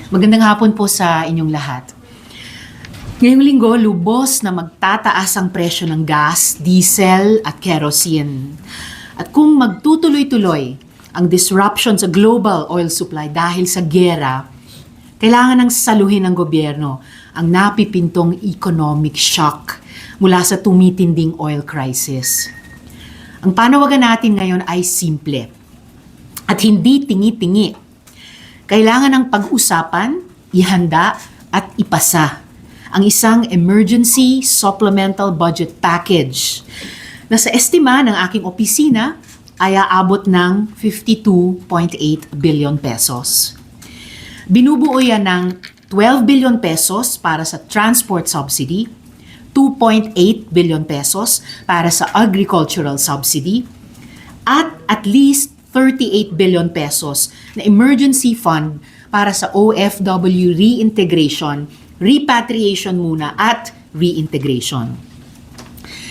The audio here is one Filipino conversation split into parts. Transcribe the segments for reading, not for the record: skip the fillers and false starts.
Magandang hapon po sa inyong lahat. Ngayong linggo, lubos na magtataas ang presyo ng gas, diesel at kerosene. At kung magtutuloy-tuloy ang disruption sa global oil supply dahil sa giyera, kailangan ng saluhin ng gobyerno ang napipintong economic shock mula sa tumitinding oil crisis. Ang panawagan natin ngayon ay simple at hindi tingi-tingi. Kailangan ng pag-usapan, ihanda at ipasa ang isang emergency supplemental budget package na sa estima ng aking opisina ay aabot ng 52.8 billion pesos. Binubuo yan ng 12 billion pesos para sa transport subsidy, 2.8 billion pesos para sa agricultural subsidy, at least 38 billion pesos na emergency fund para sa OFW reintegration, repatriation muna at reintegration.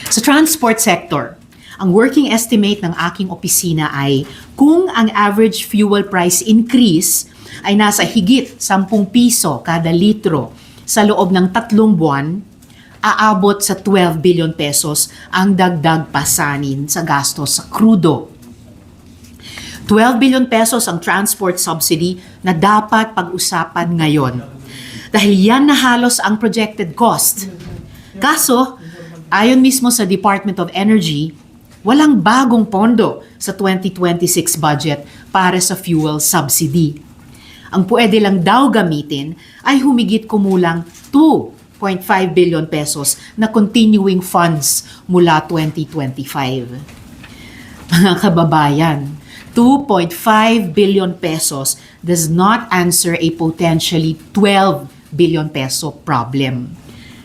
Sa transport sector, ang working estimate ng aking opisina ay kung ang average fuel price increase ay nasa higit 10 piso kada litro sa loob ng 3 buwan, aabot sa 12 billion pesos ang dagdag pasanin sa gastos sa krudo. 12 billion pesos ang transport subsidy na dapat pag-usapan ngayon. Dahil yan na halos ang projected cost. Kaso, ayon mismo sa Department of Energy, walang bagong pondo sa 2026 budget para sa fuel subsidy. Ang pwede lang daw gamitin ay humigit kumulang 2.5 billion pesos na continuing funds mula 2025. Mga kababayan, 2.5 billion pesos does not answer a potentially 12 billion peso problem.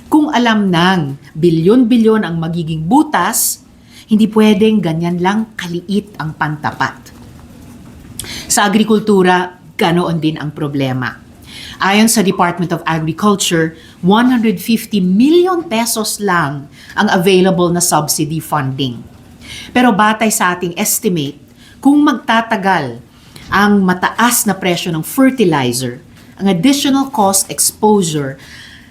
Kung alam nang bilyon-bilyon ang magiging butas, hindi pwedeng ganyan lang kaliit ang pantapat. Sa agrikultura, ganoon din ang problema. Ayon sa Department of Agriculture, 150 million pesos lang ang available na subsidy funding. Pero batay sa ating estimate, kung magtatagal ang mataas na presyo ng fertilizer, ang additional cost exposure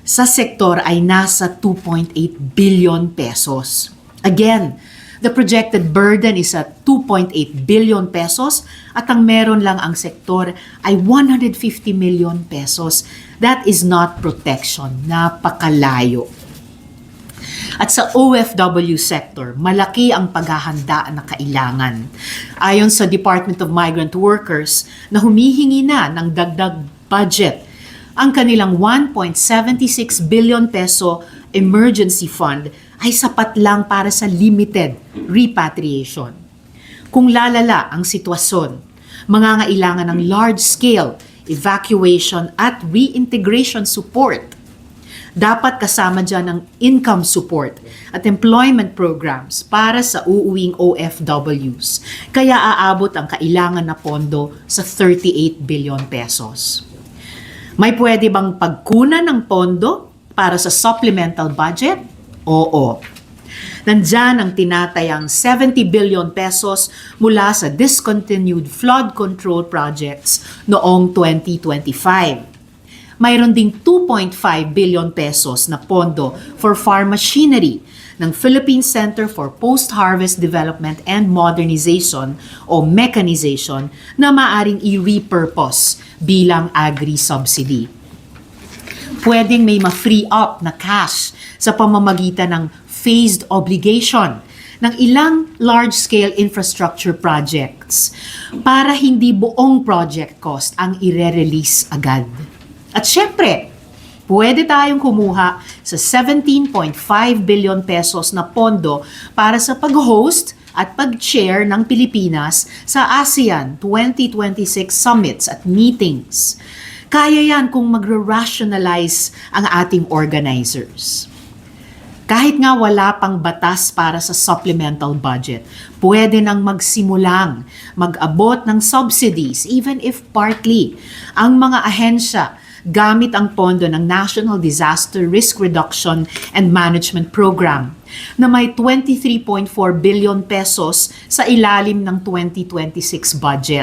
sa sektor ay nasa 2.8 billion pesos. Again, the projected burden is at 2.8 billion pesos at ang meron lang ang sektor ay 150 million pesos. That is not protection. Napakalayo. At sa OFW sector, malaki ang paghahanda na kailangan. Ayon sa Department of Migrant Workers na humihingi na ng dagdag budget, ang kanilang 1.76 billion peso emergency fund ay sapat lang para sa limited repatriation. Kung lalala ang sitwasyon, mangangailangan ng large-scale evacuation at reintegration support. Dapat kasama dyan ang income support at employment programs para sa uuwing OFWs. Kaya aabot ang kailangan na pondo sa 38 billion pesos. May pwede bang pagkunan ng pondo para sa supplemental budget? Oo. Nandyan ang tinatayang 70 billion pesos mula sa discontinued flood control projects noong 2025. Mayroon ding 2.5 billion pesos na pondo for farm machinery ng Philippine Center for Post-Harvest Development and Modernization o mechanization na maaring i-repurpose bilang agri-subsidy. Pwedeng may ma-free up na cash sa pamamagitan ng phased obligation ng ilang large-scale infrastructure projects para hindi buong project cost ang ire-release agad. At syempre, pwede tayong kumuha sa 17.5 billion pesos na pondo para sa pag-host at pag-chair ng Pilipinas sa ASEAN 2026 summits at meetings. Kaya yan kung magre-rationalize ang ating organizers. Kahit nga wala pang batas para sa supplemental budget, pwede nang magsimulang mag-abot ng subsidies even if partly ang mga ahensya gamit ang pondo ng National Disaster Risk Reduction and Management Program na may 23.4 billion pesos sa ilalim ng 2026 budget.